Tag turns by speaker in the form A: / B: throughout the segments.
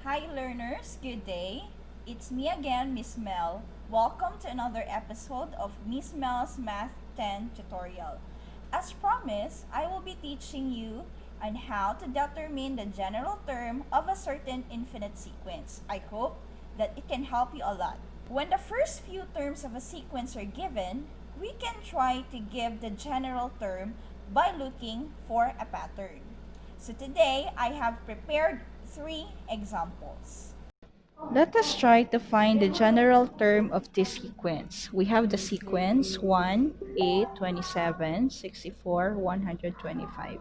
A: Hi learners, good day. It's me again, Miss Mel. Welcome to another episode of Miss Mel's Math 10 tutorial. As promised, I will be teaching you on how to determine the general term of a certain infinite sequence. I hope that it can help you a lot. When the first few terms of a sequence are given, we can try to give the general term by looking for a pattern. So today, I have prepared three examples.
B: Let us try to find the general term of this sequence. We have the sequence 1, 8, 27, 64, 125.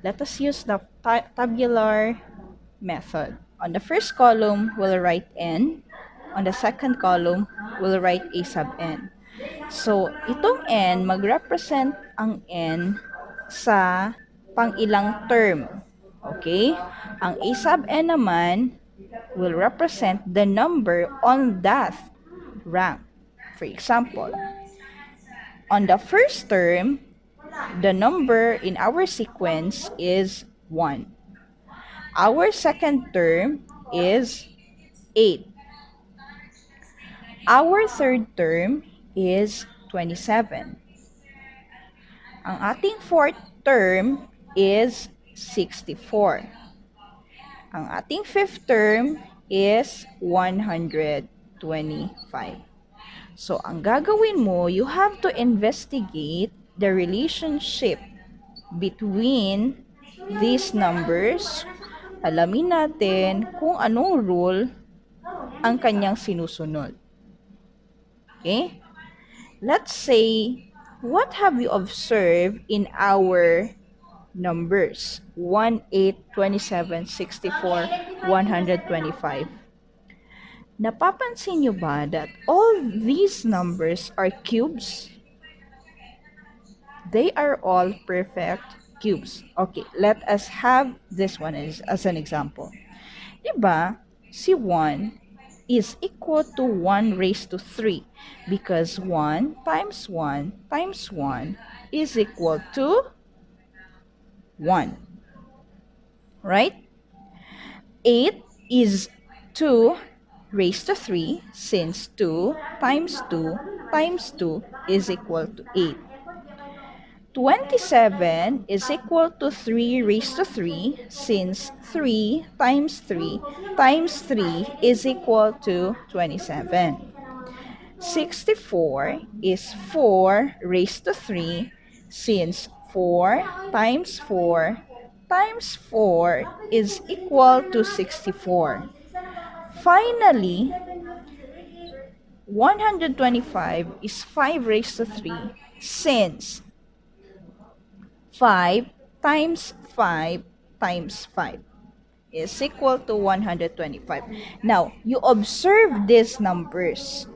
B: Let us use the tabular method. On the first column, we'll write n. On the second column, we'll write a sub n. So, itong n, mag-represent ang n sa pang-ilang term. Okay? Ang a sub n naman will represent the number on that rank. For example, on the first term, the number in our sequence is 1. Our second term is 8. Our third term is 27. Ang ating fourth term is 64. Ang ating fifth term is 125. So, ang gagawin mo, you have to investigate the relationship between these numbers. Alamin natin kung anong rule ang kanyang sinusunod. Okay? Let's say, what have you observed in our numbers? 1, 8, 27, 64, 125. Napapansin nyo ba that all these numbers are cubes? They are all perfect cubes. Okay, let us have this one as an example. Diba, si 1 is equal to 1 raised to 3 because 1 times 1 times 1 is equal to 1. Right? 8 is 2 raised to 3 since 2 times 2 times 2 is equal to 8. 27 is equal to 3 raised to 3 since 3 times 3 times 3 is equal to 27. 64 is 4 raised to 3 since 4 times 4 times 4 is equal to 64. Finally, 125 is 5 raised to 3 since 5 times 5 times 5 is equal to 125. Now, you observe these numbers.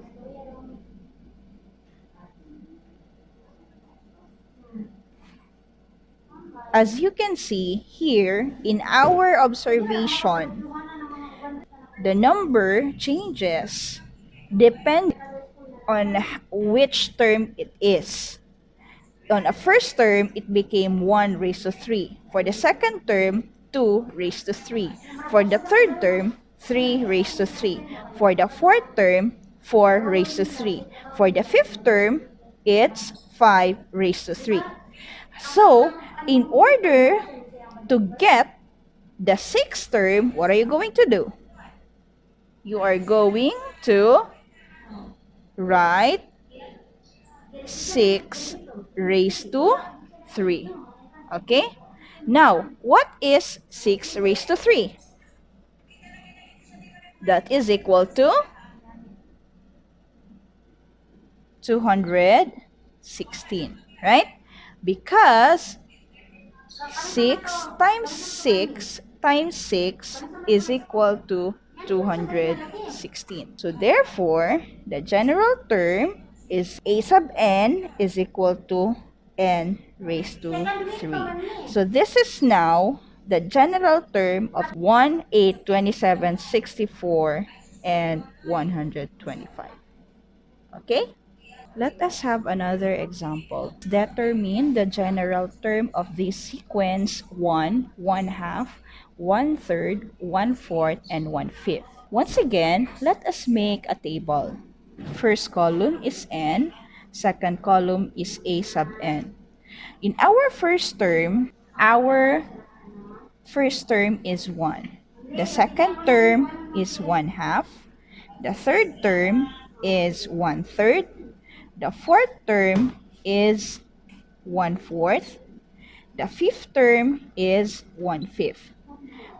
B: As you can see here in our observation, the number changes depending on which term it is. On a first term, it became 1 raised to 3. For the second term, 2 raised to 3. For the third term, 3 raised to 3. For the fourth term, 4 raised to 3. For the fifth term, it's 5 raised to 3. So, in order to get the sixth term, what are you going to do? You are going to write 6 raised to 3. Okay? Now, what is 6 raised to 3? That is equal to 216, right? Because 6 times 6 times 6 is equal to 216. So therefore, the general term is a sub n is equal to n raised to 3. So this is now the general term of 1, 8, 27, 64, and 125. Okay? Let us have another example. Determine the general term of this sequence 1, 1/2, 1/3, 1/4, and 1/5. Once again, let us make a table. First column is n, second column is a sub n. In our first term is 1. The second term is 1/2. The third term is 1/3. The fourth term is 1/4. The fifth term is 1/5.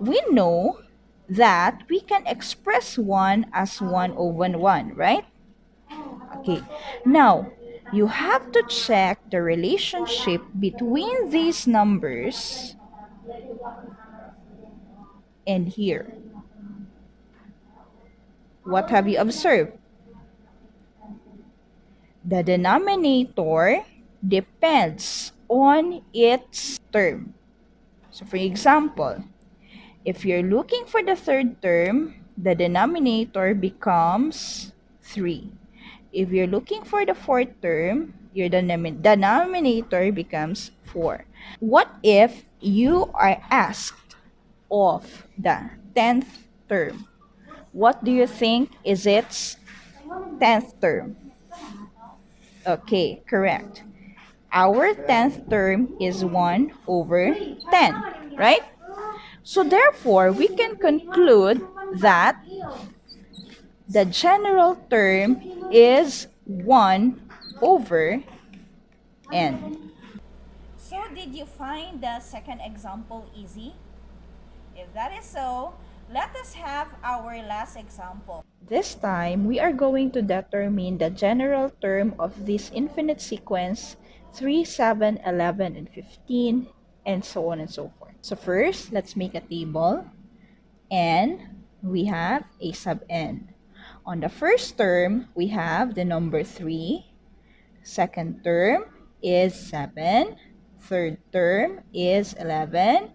B: We know that we can express 1 as 1 over 1, right? Okay, now you have to check the relationship between these numbers and here. What have you observed? The denominator depends on its term. So for example, if you're looking for the third term, the denominator becomes 3. If you're looking for the fourth term, your denominator becomes 4. What if you are asked of the 10th term? What do you think is its 10th term? Okay, correct. Our 10th term is 1 over 10, right? So therefore, we can conclude that the general term is 1 over n.
A: So did you find the second example easy? If that is so, let us have our last example.
B: This time, we are going to determine the general term of this infinite sequence 3, 7, 11, and 15, and so on and so forth. So first, let's make a table. And we have a sub n. On the first term, we have the number 3. Second term is 7. Third term is 11.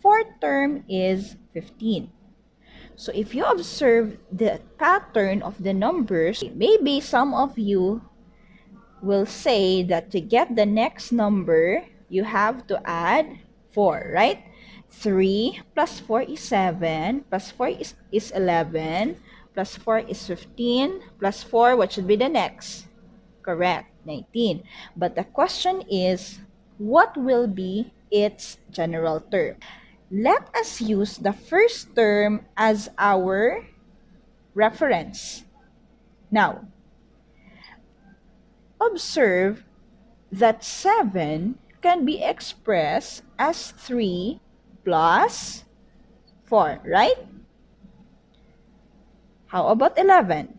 B: Fourth term is 15. So if you observe the pattern of the numbers, maybe some of you will say that to get the next number, you have to add 4, right? 3 plus 4 is 7, plus 4 is 11, plus 4 is 15, plus 4, what should be the next? Correct, 19. But the question is, what will be its general term? Let us use the first term as our reference. Now, observe that 7 can be expressed as 3 plus 4, right? How about 11?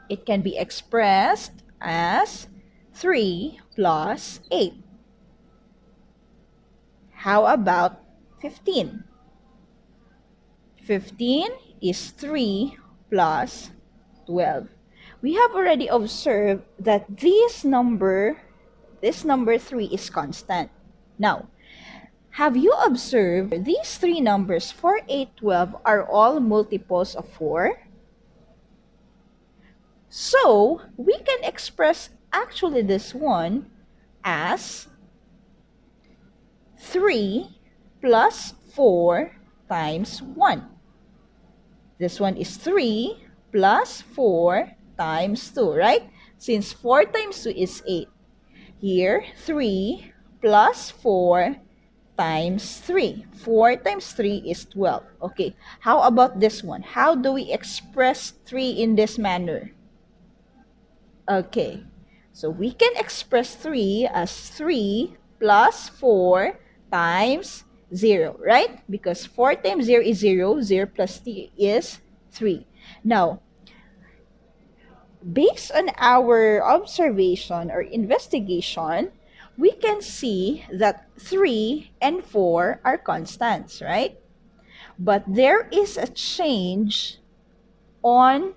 B: It can be expressed as 3 plus 8. How about 15? 15 is 3 plus 12. We have already observed that this number 3 is constant. Now, have you observed these three numbers, 4, 8, 12, are all multiples of 4? So, we can express actually this one as 3 plus 4 times 1. This one is 3 plus 4 times 2, right? Since 4 times 2 is 8. Here, 3 plus 4 times 3. 4 times 3 is 12. Okay, how about this one? How do we express 3 in this manner? Okay, so we can express 3 as 3 plus 4 times 0, right? Because 4 times 0 is 0, 0 plus 3 is 3. Now, based on our observation or investigation, we can see that 3 and 4 are constants, right? But there is a change on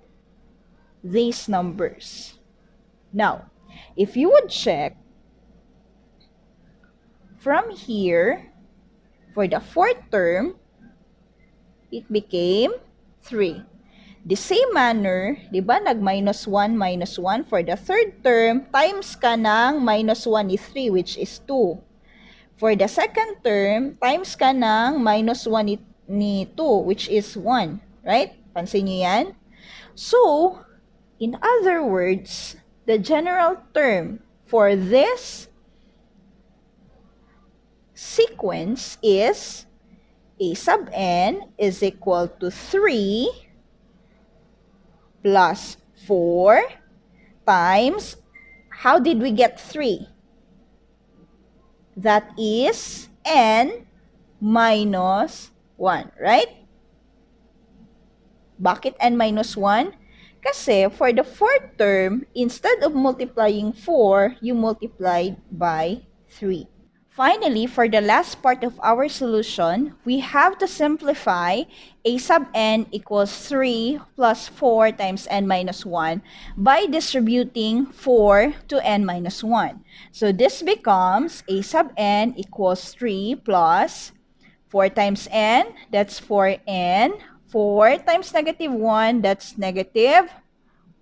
B: these numbers. Now, if you would check from here, for the fourth term, it became 3. The same manner, di ba, nag-minus 1 for the third term, times ka ng minus 1 is 3, which is 2. For the second term, times ka ng minus 1 ni 2, which is 1. Right? Pansin nyo yan? So, in other words, the general term for this sequence is a sub n is equal to 3 plus 4 times, how did we get 3? That is n minus 1, right? Bakit n minus 1? Kasi for the fourth term, instead of multiplying 4, you multiplied by 3. Finally, for the last part of our solution, we have to simplify a sub n equals 3 plus 4 times n minus 1 by distributing 4 to n minus 1. So this becomes a sub n equals 3 plus 4 times n, that's 4n. 4 times negative 1, that's negative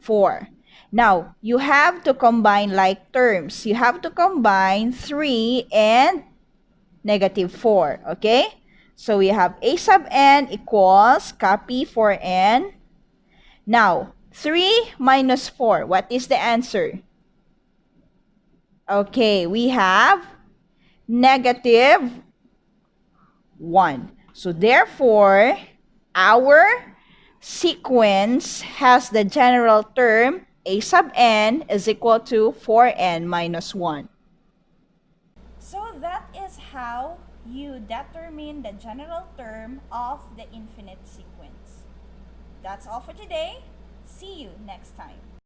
B: 4. Now, you have to combine like terms. You have to combine 3 and negative 4, okay? So, we have a sub n equals, copy 4n. Now, 3 minus 4, what is the answer? Okay, we have negative 1. So, therefore, our sequence has the general term a sub n is equal to 4n minus 1.
A: So that is how you determine the general term of the infinite sequence. That's all for today. See you next time.